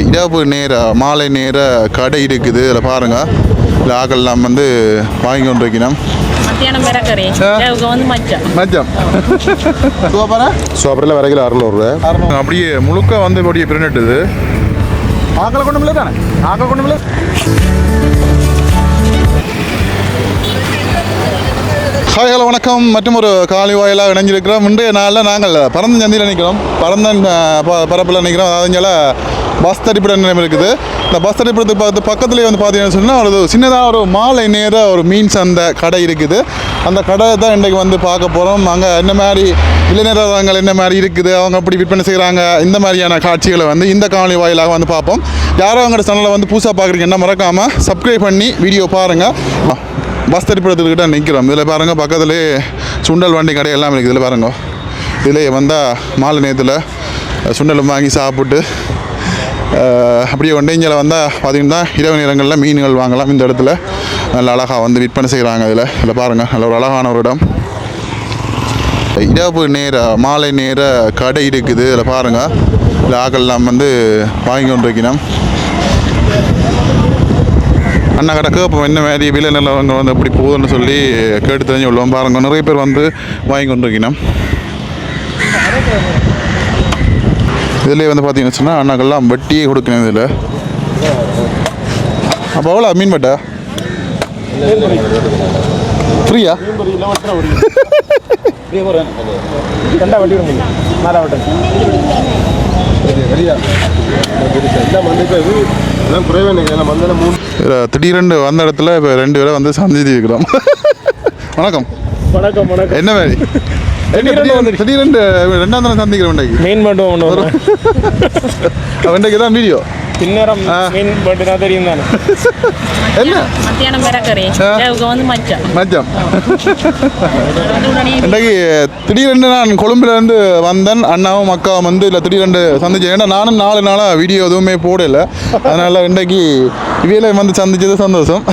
இரவு நேர மாலை நேர கடை இருக்குது. இதில் பாருங்கள், இல்லை ஆக்கள்லாம் வந்து வாங்கி கொண்டு வைக்கணும். மச்சம் சோப்பரில் வர கிலோ 600 அப்படியே முழுக்க வந்து அப்படியே பிரினட்டுது. ஆக்களை கொண்டு இல்லை தானே, ஆக்களை கொண்டு இல்லை. ஹாய் ஹலோ வணக்கம். மற்றும் ஒரு காலை வாயிலாக இணைஞ்சிருக்கிறோம். இன்றைய நாளில் நாங்கள் பரந்தன் சந்தியில் நிற்கிறோம். பரந்தன் பரப்பில் நிற்கிறோம். அதாவது பஸ் தரிப்பிட நிலையம் இருக்குது. இந்த பஸ் தரிப்பிடத்துக்கு பக்கத்துலேயே வந்து பார்த்தீங்கன்னு சொன்னால் ஒரு சின்னதாக ஒரு மாலை நேர ஒரு மீன் சந்தை கடை இருக்குது. அந்த கடை தான் இன்றைக்கு வந்து பார்க்க போகிறோம். அங்கே என்ன மாதிரி இளைஞர்கள் என்ன மாதிரி இருக்குது, அவங்க அப்படி விற்பனை செய்கிறாங்க, இந்த மாதிரியான காட்சிகளை வந்து இந்த காலை வாயிலாக வந்து பார்ப்போம். யாரும் அவங்களோட சேனலை வந்து புதுசாக பார்க்குறீங்கன்னா மறக்காமல் சப்ஸ்கிரைப் பண்ணி வீடியோ பாருங்கள். பஸ் தரிப்பிடத்துக்கிட்ட நிற்கிறோம். இதில் பாருங்கள், பக்கத்துலேயே சுண்டல் வண்டி கடை எல்லாம் இருக்குது. இதில் பாருங்க, இதில் வந்தால் மாலை நேரத்தில் சுண்டலும் வாங்கி சாப்பிட்டு அப்படியே இங்கே வந்தால் பார்த்திங்கன்னா இரவு நேரங்களில் மீன்கள் வாங்கலாம். இந்த இடத்துல நல்ல அழகாக வந்து விற்பனை செய்கிறாங்க. இதில் பாருங்கள், நல்ல ஒரு அழகான ஒரு இடம். இரவு நேர மாலை நேர கடை இருக்குது. இதில் பாருங்கள், இல்லை ஆக்கள்லாம் வந்து வாங்கி கொண்டு வைக்கணும். அண்ணா கடை கேட்போம் என்ன மாதிரி விலை நிலவங்க வந்து எப்படி போகுதுன்னு சொல்லி கேட்டு தெரிஞ்சு விடுவோம். பாருங்கள், நிறைய பேர் வந்து வாங்கி கொண்டு வைக்கணும். இதிலே வந்து பார்த்தீங்கன்னு சொன்னால் அண்ணாக்கள்லாம் வட்டியே கொடுக்கணும். இதில் அப்போ எவ்வளோ மீன் வட்டா ஃப்ரீயா? திடீரென்று வந்த இடத்துல இப்போ 2 பேரை வந்து சந்திச்சு இருக்கிறோம். வணக்கம். வணக்கம் வணக்கம். என்ன மாதிரி திடீரெண்டு 2ஆம் தரம் சந்திக்கிறோம். இன்றைக்கு மீன் மட்டும் ஒன்று வரும். இன்றைக்கு தான் வீடியோ பின்னரம் மீன் மட்டும் தெரியும் தானே. என்ன மத்தியானம் மிரக்கறி வந்து மச்சம் இன்றைக்கு திடீரென்று நான் கொழும்புலேருந்து வந்தேன். அண்ணாவும் அக்காவும் வந்து இல்லை திடீரென்று சந்திச்சேன். ஏன்னா நானும் 4 நாளாக வீடியோ எதுவுமே போடலை. அதனால் இன்றைக்கு இவையில வந்து சந்திச்சது சந்தோஷம்.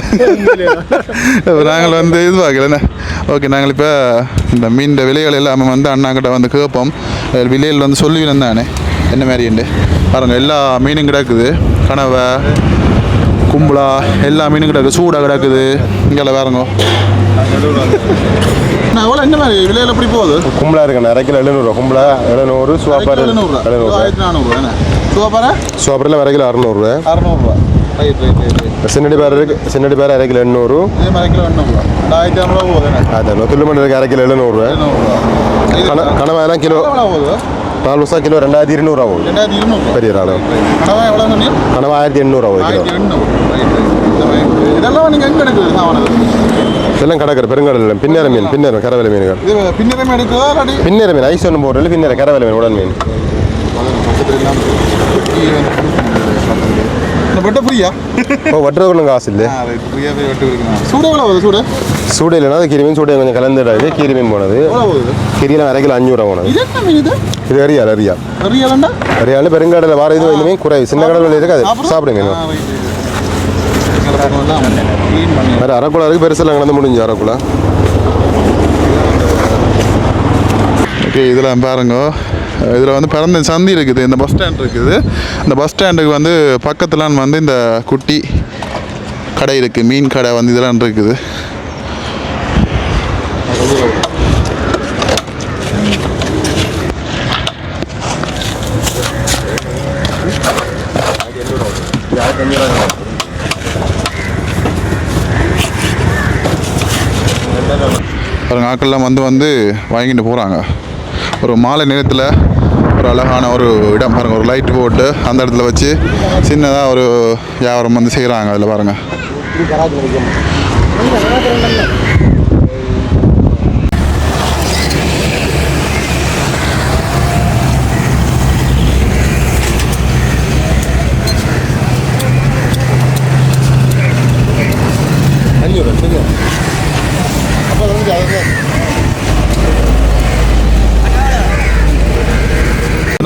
நாங்கள் வந்து இது பார்க்கலண்ணே. ஓகே, நாங்கள் இப்போ இந்த மீன் விலைகள் எல்லாமே வந்து அண்ணாக்கிட்ட வந்து கேட்போம். விலையில் வந்து சொல்லுவேன் தானே என்ன மாதிரிண்டு பாருங்கள். எல்லா மீனும் கிடக்குது. கனவை, கும்பலா எல்லா மீனும் கிடக்குது. சூடாக கிடக்குது. இங்கே வேறங்க எவ்வளோ என்ன மாதிரி விலையில் எப்படி போகுது? கும்பலா இருக்குண்ணா, அரை கிலோ 700. கும்பலா 700, சுவாப்பாரு 1400. சுவாப்பாரா சுவாப்பரில் வர கிலோ 600. 600. சின்னடி பேர் இருக்கு. சின்னடி பேர் அரை கிலோ 800. அரை கிலோ 800. 1500 போகுது. அதான் துள்ளுமணி இருக்கு, அரை கிலோ 700. கனவாயெல்லாம் கிலோ 4 வருஷம் கிலோ 2200 ஆகும். 2200 பெரிய அளவு. கனவா எவ்வளோ சொன்னீங்க? கனவா 1800 ஆகும் கிலோ. இதெல்லாம் நீங்கள் எங்கே எடுக்குது சாமானது? இதெல்லாம் கிடக்கிற பெருங்கடல் பின்னர மீன், பின்னரம் கரவலை மீன்கள். இது பின்னரமே எடுக்குதா இல்லாட்டி பின்னர மீன் ஐஸ் ஒன்று போடுறது. பின்னர கரவலை மீன், உடன் மீன். வெட்ட ஃப்ரீயா? ஓ, வெட்டுறது ஒன்றும் காசு இல்லை. சூடு எவ்வளோ வருது? சூடு சூடு இல்லைனா அது கீரி மீன். சூடு கொஞ்சம் கலந்துடாது. கீரி மீன் போனது கீரியெல்லாம் அரை கிலோ 500 போனது. இது அரியால் அரியால் பெருங்கடலில் வார இது எதுவுமே குறைவு. சின்ன கடலில் இருக்காது. சாப்பிடுங்க. வேறு அரைக்குழா இருக்குது. பெருசெல்லாம் கலந்து முடிஞ்சு அரைக்குழா. ஓகே, இதில் பாருங்க, இதில் வந்து பிறந்த சந்தி இருக்குது. இந்த பஸ் ஸ்டாண்ட் இருக்குது. இந்த பஸ் ஸ்டாண்டுக்கு வந்து பக்கத்தில் வந்து இந்த குட்டி கடை இருக்குது. மீன் கடை வந்து இதெல்லாம் இருக்குது. ஆக்கள்லாம் வந்து வாங்கிட்டு போகிறாங்க. ஒரு மாலை நேரத்தில் ஒரு அழகான ஒரு இடம் பாருங்கள். ஒரு லைட் போட்டு அந்த இடத்துல வச்சு சின்னதாக ஒரு வியாபாரம் வந்து செய்கிறாங்க. அதில் பாருங்கள்.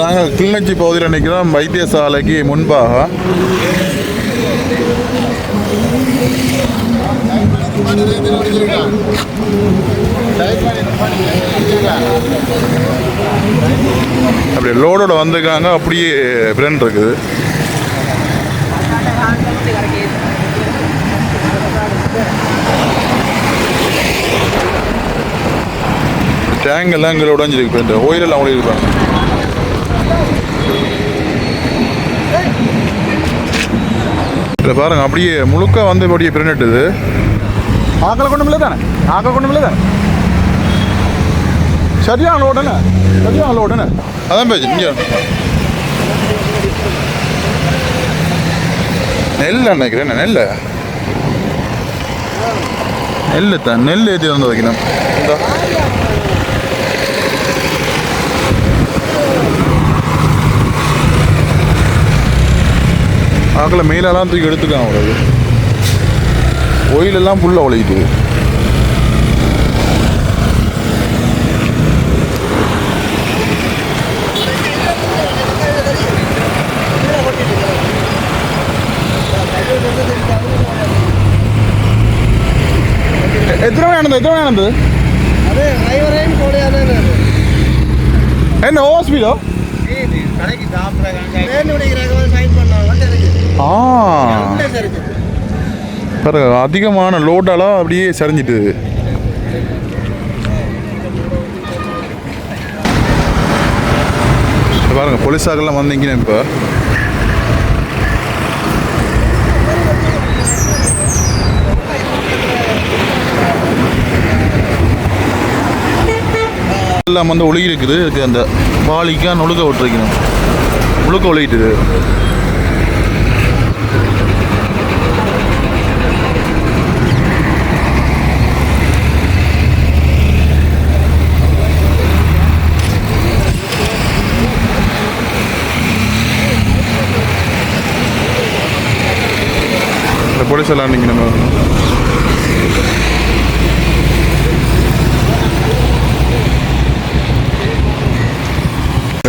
நாங்கள் கிளிநொச்சி பகுதியில் நிற்கிறோம். வைத்தியசாலைக்கு முன்பாக அப்படியே லோடோட வந்திருக்காங்க. அப்படியே ஃப்ரெண்ட் இருக்குது. டேங்க் எல்லாம் எங்களை உடஞ்சிருக்கு. இப்போ இந்த ஓயிலெல்லாம் உடையிருப்பாங்க. இதில் பாருங்க அப்படியே முழுக்க வந்து அப்படியே பிரிண்டுது. ஆக்களை கொண்டு இல்லை தானே? ஆக்களை கொண்டு இல்லை தானே? சரியான லோடுன்னு, சரியான லோடுன்னு. அதான் பேச்சு இங்கே நெல் நினைக்கிறேன். நெல் தான், நெல் ஏற்றி வந்து வைக்கணும். இந்த ஆக்களை மேலெல்லாம் தூக்கி எடுத்துக்கான் அவ்வளவு. ஒயிலெல்லாம் ஃபுல்லாக உழைக்கிட்டு. എത്ര വേണത്? എത്ര വേണത്? என்ன ஓவர் ஸ்பீடோ? பாருங்க அதிகமான லோடெல்லாம் அப்படியே சரிஞ்சிட்டு. பாருங்க போலீஸாக்கெல்லாம் வந்தீங்கன்னா இப்போ எல்லாம் வந்து ஒழுகி இருக்குது. இதுக்கு அந்த பாலிக்காக நொழுக்க விட்டுருக்கணும். முழுக்க ஒழுகிட்டுது. இந்த போலீஸ் எல்லாம் நிற்கணும்.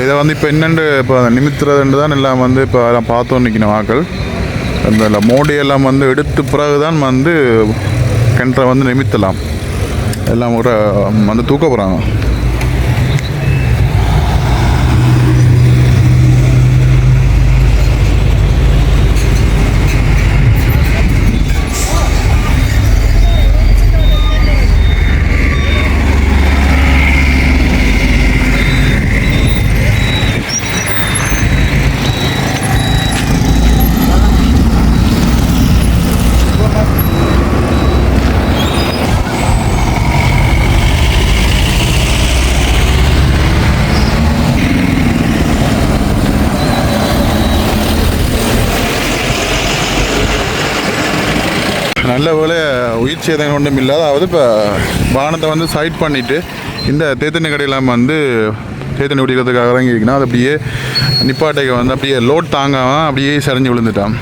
இதை வந்து இப்போ என்னென்று இப்போ நிமித்துறதுன்னு தான் எல்லாம் வந்து இப்போ எல்லாம் பார்த்தோன்னு நிற்கணும் ஆக்கள். அந்த மோடியெல்லாம் வந்து எடுத்து பிறகு தான் வந்து கிணற்றை வந்து நிமித்தலாம். எல்லாம் ஒரு வந்து தூக்க போகிறாங்க. நல்ல வேலை உயிர் சேதங்கள் ஒன்றும் இல்லை. அதாவது இப்போ வாகனத்தை வந்து சைட் பண்ணிவிட்டு இந்த தேத்தண்ணி கடையெல்லாம் வந்து தேத்தண்ணி குடிக்கிறதுக்காக இறங்கியிருக்குன்னா அது அப்படியே நிப்பாட்டைக்கு வந்து அப்படியே லோட் தாங்காமல் அப்படியே சரிஞ்சு விழுந்துட்டான்.